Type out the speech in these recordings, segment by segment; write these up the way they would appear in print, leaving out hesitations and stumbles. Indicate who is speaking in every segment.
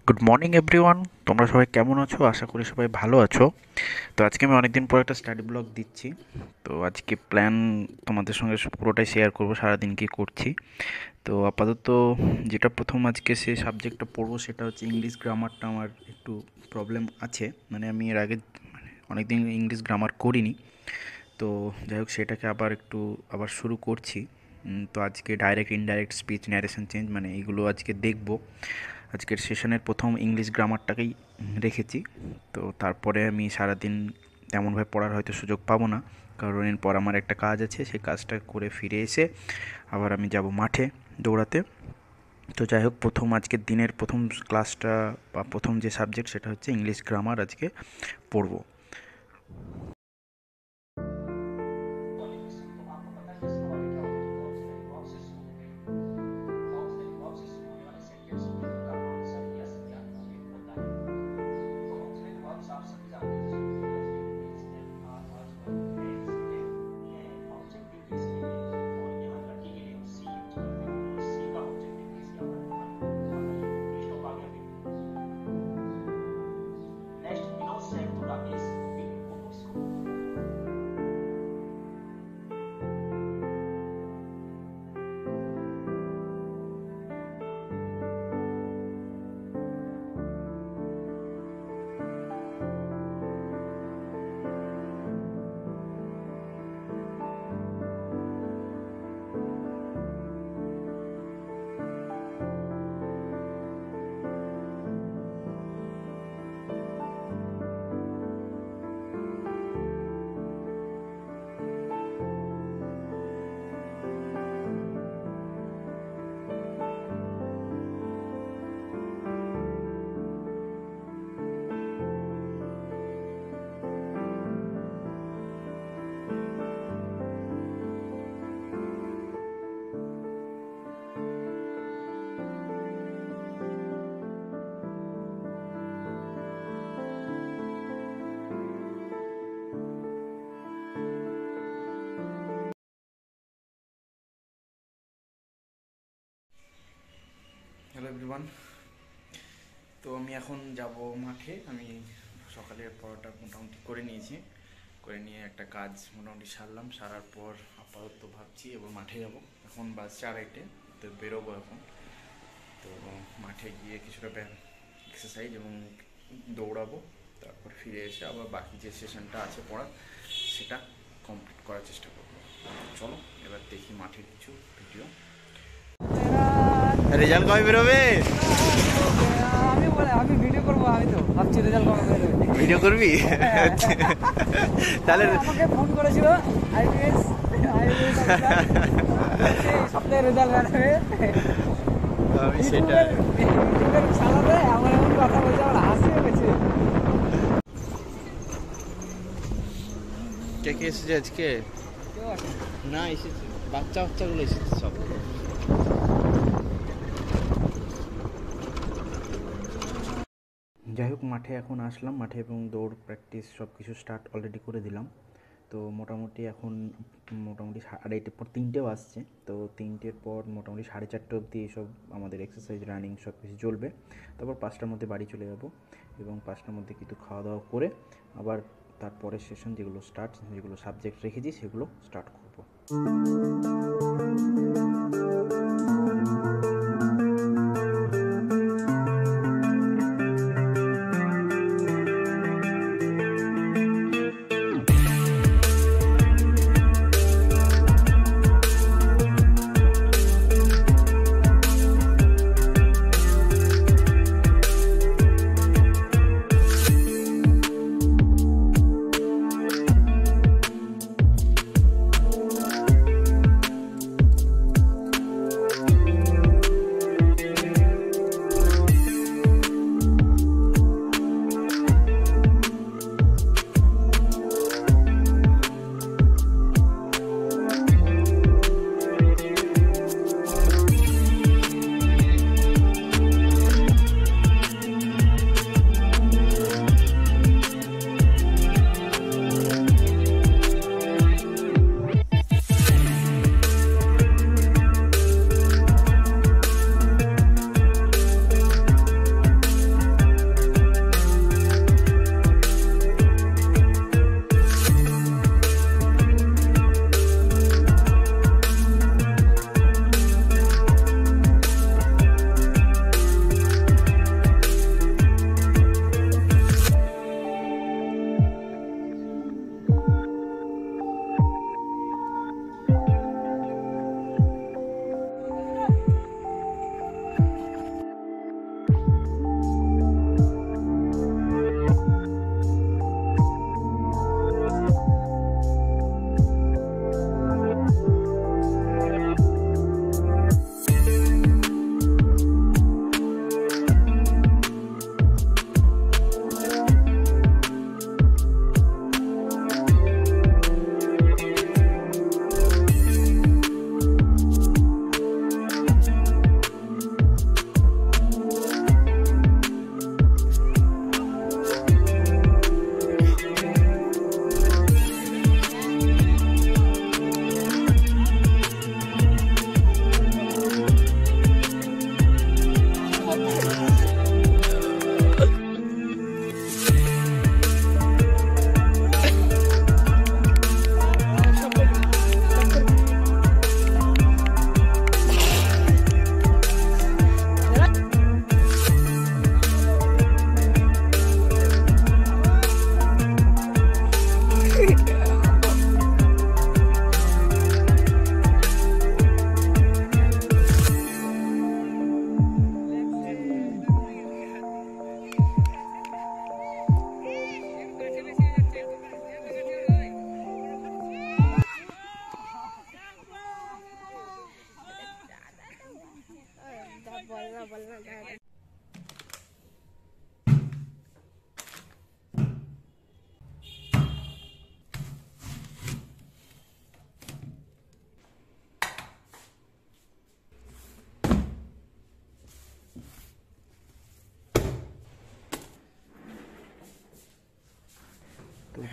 Speaker 1: Good morning everyone. তোমরা সবাই কেমন আছো? আশা করি সবাই ভালো আছো। তো আজকে আমি অনেকদিন পর একটা স্টাডি ব্লগ দিচ্ছি। তো আজকে প্ল্যান তোমাদের সঙ্গে পুরোটাই শেয়ার করব, সারাদিন কী করছি। তো আপাতত যেটা প্রথম আজকে সে সাবজেক্টটা পড়বো সেটা হচ্ছে ইংলিশ গ্রামারটা। আমার একটু প্রবলেম আছে, মানে আমি এর আগে অনেকদিন ইংলিশ গ্রামার করিনি। তো যাই হোক, সেটাকে আবার শুরু করছি। তো আজকে direct indirect speech, narration change, মানে এইগুলো আজকে দেখব। আজকের সেশনের প্রথম ইংলিশ গ্রামারটাকেই রেখেছি। তো তারপরে আমি সারাদিন তেমনভাবে পড়ার হয়তো সুযোগ পাবো না, কারণ এরপর আমার একটা কাজ আছে। সেই কাজটা করে ফিরে এসে আবার আমি যাব মাঠে দৌড়াতে। তো যাই হোক, আজকের দিনের প্রথম ক্লাসটা বা প্রথম যে সাবজেক্ট সেটা হচ্ছে ইংলিশ গ্রামার আজকে পড়বো।
Speaker 2: पॉलिटिक्स तो आपको पता है जिसके वाले क्या होते हैं वर्ब्स में वर्ब से शुरू होते हैं वर्ब्स में वर्ब से शुरू होने वाले सेंटेंस में उनका आंसर यस या नो में होता है। तो उसमें वर्ब्स आप सभी जानते हैं, जैसे डज इज एम आर आज वर्ब है ऑब्जेक्टिव केस के लिए। और यहाँ लड़की के लिए सी यूज करते हैं और सी का ऑब्जेक्टिव केस क्या होता है? स्टॉप आ गया। Next innocent to the is big school.
Speaker 1: Hello everyone. তো আমি এখন যাব মাঠে। আমি সকালের পড়াটা মোটামুটি করে নিয়েছি, করে নিয়ে একটা কাজ মোটামুটি সারার পর আপাতত ভাবছি এবার মাঠে যাব। এখন বাস 4:08, তো বেরোবো এখন। তো মাঠে গিয়ে কিছুটা এক্সারসাইজ এবং দৌড়াবো, তারপর ফিরে এসে আবার বাকি যে সেশনটা আছে পড়ার সেটা কমপ্লিট করার চেষ্টা করবো। চলো এবার দেখি মাঠের কিছু ভিডিও। রেজাল্ট কবে বেরোবে?
Speaker 3: আমি ভিডিও করবো, আমি তো ভাবছি রেজাল্ট কবে বেরোবে।
Speaker 1: ভিডিও করবি? তাহলে
Speaker 3: আমাকে ফোন করেছিল আইপিএস সপ্তাহে রেজাল্ট বেরোবে।
Speaker 1: আমি সেটা
Speaker 3: ইউটিউবের চালাতে এমন এমন কথা বলছে, আমার হাসিও পেয়েছে।
Speaker 1: কে কে এসেছে আজকে?
Speaker 3: কেউ আসে
Speaker 1: না, এসেছে বাচ্চাগুলো এসেছে সব। যাই হোক, মাঠে এখন আসলাম মাঠে, এবং দৌড় প্র্যাকটিস সব কিছু স্টার্ট অলরেডি করে দিলাম। তো মোটামুটি এখন 2:30 পর 3টেও আসছে। তো 3টের পর মোটামুটি 4:30 অবধি এইসব আমাদের এক্সারসাইজ, রানিং সব কিছু চলবে। তারপর 5টার মধ্যে বাড়ি চলে যাব, এবং 5টার মধ্যে কিছু খাওয়া দাওয়া করে আবার তারপরের সেশন যেগুলো সাবজেক্ট রেখেছি সেগুলো স্টার্ট করব।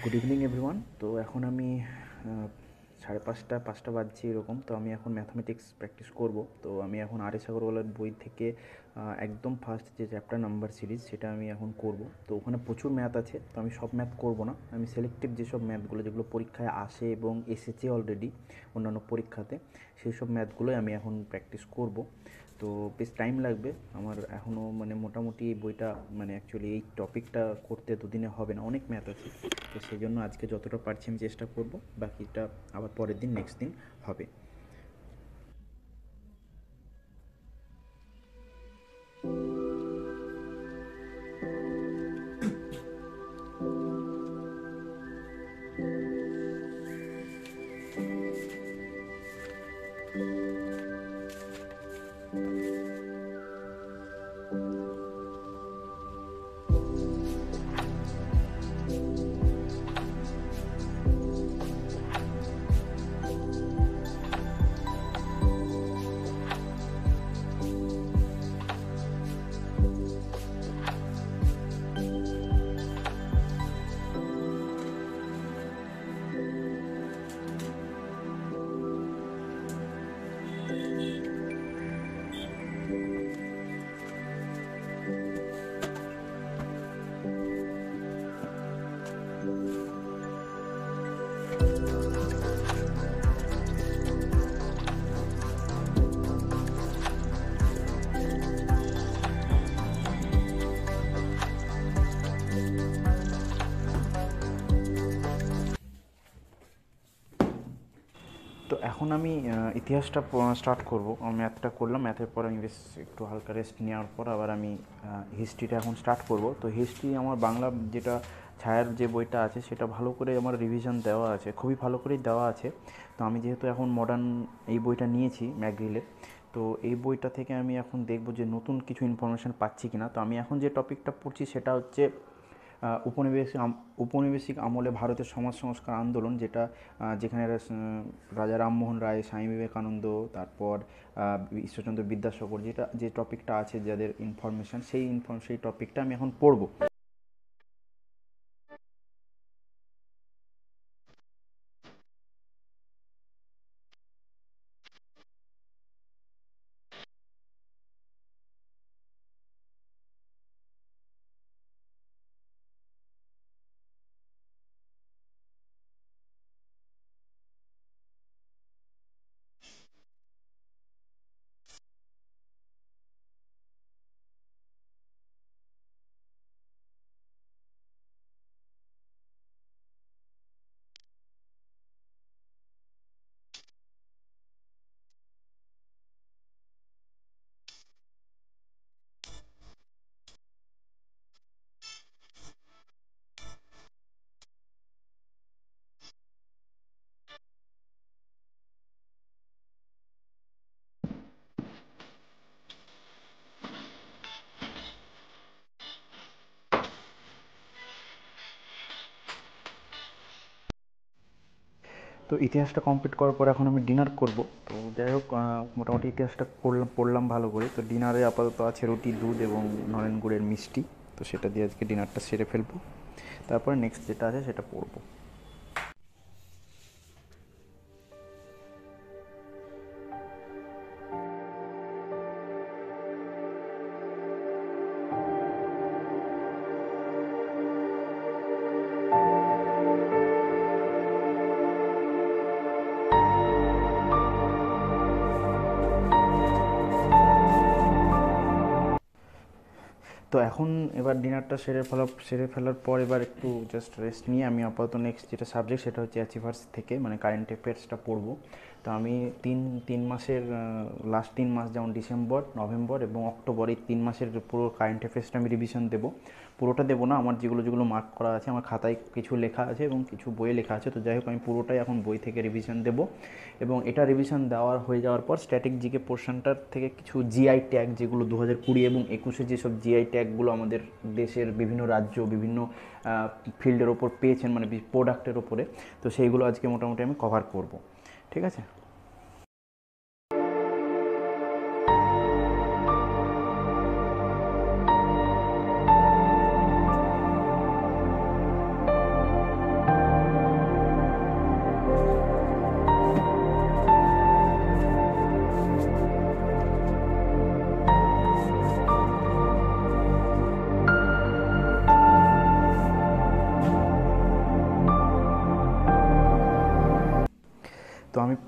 Speaker 1: Good evening everyone. তো এখন আমি 5:30 বাজছে এরকম। তো আমি এখন ম্যাথামেটিক্স প্র্যাকটিস করব। তো আমি এখন আর.এস. আগরওয়ালার বই থেকে একদম ফার্স্ট যে চ্যাপ্টার নাম্বার সিরিজ সেটা আমি এখন করব। তো ওখানে প্রচুর ম্যাথ আছে, তো আমি সব ম্যাথ করব না, আমি সিলেক্টিভ যেসব ম্যাথগুলো যেগুলো পরীক্ষায় আসে এবং এসেছে অলরেডি অন্যান্য পরীক্ষাতে, সেই সব ম্যাথগুলোই আমি এখন প্র্যাকটিস করব। তো বেশ টাইম লাগবে আমার এখনও, মানে মোটামুটি এই বইটা, মানে অ্যাকচুয়ালি এই টপিকটা করতে দুদিনে হবে না, অনেক ম্যাথ আছে। তো সেই জন্য আজকে যতটা পারছি আমি চেষ্টা করব, বাকিটা আবার পরের দিন নেক্সট দিন হবে। তো এখন আমি ইতিহাসটা স্টার্ট করব। ম্যাথটা করলাম, ম্যাথের পর আমি বেশ একটু হালকা রেস্ট নেওয়ার পর আবার আমি হিস্ট্রিটা এখন স্টার্ট করব। তো হিস্ট্রি আমার বাংলা যেটা ছায়ার যে বইটা আছে সেটা ভালো করে আমার রিভিশন দেওয়া আছে, খুবই ভালো করেই দেওয়া আছে। তো আমি যেহেতু এখন মডার্ন এই বইটা নিয়েছি ম্যাকগ্রিলের, তো এই বইটা থেকে আমি এখন দেখব যে নতুন কিছু ইনফরমেশান পাচ্ছি কিনা। তো আমি এখন যে টপিকটা পড়ছি সেটা হচ্ছে উপনিবেশিক আমলে ভারতের সমাজ সংস্কার আন্দোলন, যেটা যেখানে রাজা রামমোহন রায়, স্বামী বিবেকানন্দ, তারপর ঈশ্বরচন্দ্র বিদ্যাসাগর, যেটা যে টপিকটা আছে যাদের ইনফরমেশান, সেই টপিকটা আমি এখন পড়ব। তো ইতিহাসটা কমপ্লিট করার পর এখন আমি ডিনার করব। তো যাই হোক, মোটামুটি ইতিহাসটা পড়লাম ভালো করে। তো ডিনারে আপাতত আছে রুটি, দুধ এবং নলেন গুড়ের মিষ্টি। তো সেটা দিয়ে আজকে ডিনারটা সেরে ফেলবো, তারপরে নেক্সট যেটা আছে সেটা পড়বো। তো এখন এবার ডিনারটা সেরে ফেলার পর এবার একটু জাস্ট রেস্ট নিয়ে আমি আপাতত নেক্সট যেটা সাবজেক্ট সেটা হচ্ছে অ্যাচিভার্স থেকে, মানে কারেন্ট অ্যাফেয়ার্সটা পড়বো। তো আমি তিন মাসের লাস্ট 3 মাস, যেমন ডিসেম্বর, নভেম্বর এবং অক্টোবর, এই 3 মাসের পুরো কারেন্ট অ্যাফেয়ার্সটা আমি রিভিশন দেবো। পুরোটা দেবো না, আমার যেগুলো মার্ক করা আছে, আমার খাতায় কিছু লেখা আছে এবং কিছু বইয়ে লেখা আছে। তো যাই হোক, আমি পুরোটাই এখন বই থেকে রিভিশন দেবো। এবং এটা রিভিশন হয়ে যাওয়ার পর স্ট্যাটিক জিকে পোর্শনটার থেকে কিছু জিআই ট্যাগ, যেগুলো 2020 এবং 21-এ যেসব জিআই ট্যাগগুলো আমাদের দেশের বিভিন্ন রাজ্য বিভিন্ন ফিল্ডের ওপর পেয়েছেন, মানে প্রোডাক্টের ওপরে, তো সেইগুলো আজকে মোটামুটি আমি কভার করব। ঠিক আছে।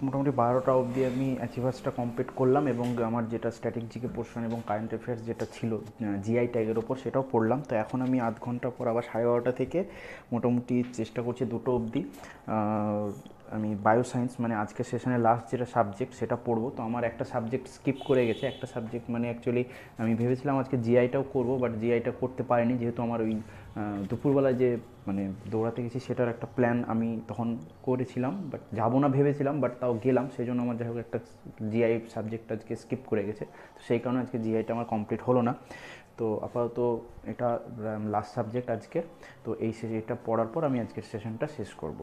Speaker 1: মোটামুটি 12টা অবধি আমি অ্যাচিভার্সটা কমপ্লিট করলাম এবং আমার যেটা স্ট্যাটিক জিকে পোর্শন এবং কারেন্ট অ্যাফেয়ার্স যেটা ছিল জিআই ট্যাগের ওপর সেটাও পড়লাম। তো এখন আমি আধ ঘন্টা পর আবার 12:30 থেকে মোটামুটি চেষ্টা করছি 2টো অবধি আমি বায়োসায়েন্স মানে আজকের সেশনের লাস্ট যেটা সাবজেক্ট সেটা পড়বো। তো আমার একটা সাবজেক্ট স্কিপ করে গেছে, একটা সাবজেক্ট মানে অ্যাকচুয়ালি আমি ভেবেছিলাম আজকে জিআইটাও করবো, বাট জিআইটা করতে পারিনি যেহেতু আমার ওই দুপুরবেলায় যে মানে দৌড়াতে গেছি সেটার একটা প্ল্যান আমি তখন করেছিলাম, বাট যাবো না ভেবেছিলাম, বাট তাও গেলাম। সেই জন্য আমার যাই হোক একটা জিআই সাবজেক্ট আজকে স্কিপ করে গেছে, তো সেই কারণে আজকে জিআইটা আমার কমপ্লিট হলো না। তো আপাতত এটা লাস্ট সাবজেক্ট আজকে। তো এটা পড়ার পর আমি আজকের সেশনটা শেষ করব।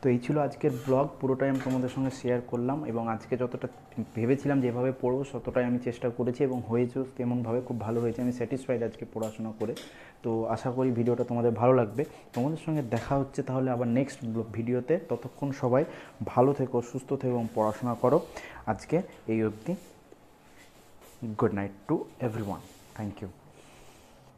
Speaker 1: তো এই ছিল আজকের ব্লগ, পুরোটাই আমি তোমাদের সঙ্গে শেয়ার করলাম এবং আজকে যতটা ভেবেছিলাম যেভাবে পড়বো ততটাই আমি চেষ্টা করেছি এবং হয়েছেও তেমনভাবে, খুব ভালো হয়েছে। আমি স্যাটিসফাইড আজকে পড়াশোনা করে। তো আশা করি ভিডিওটা তোমাদের ভালো লাগবে। তোমাদের সঙ্গে দেখা হচ্ছে তাহলে আবার নেক্সট ভিডিওতে। ততক্ষণ সবাই ভালো থেকো, সুস্থ থেকো এবং পড়াশোনা করো। আজকে এই অবধি, good night to everyone, thank you.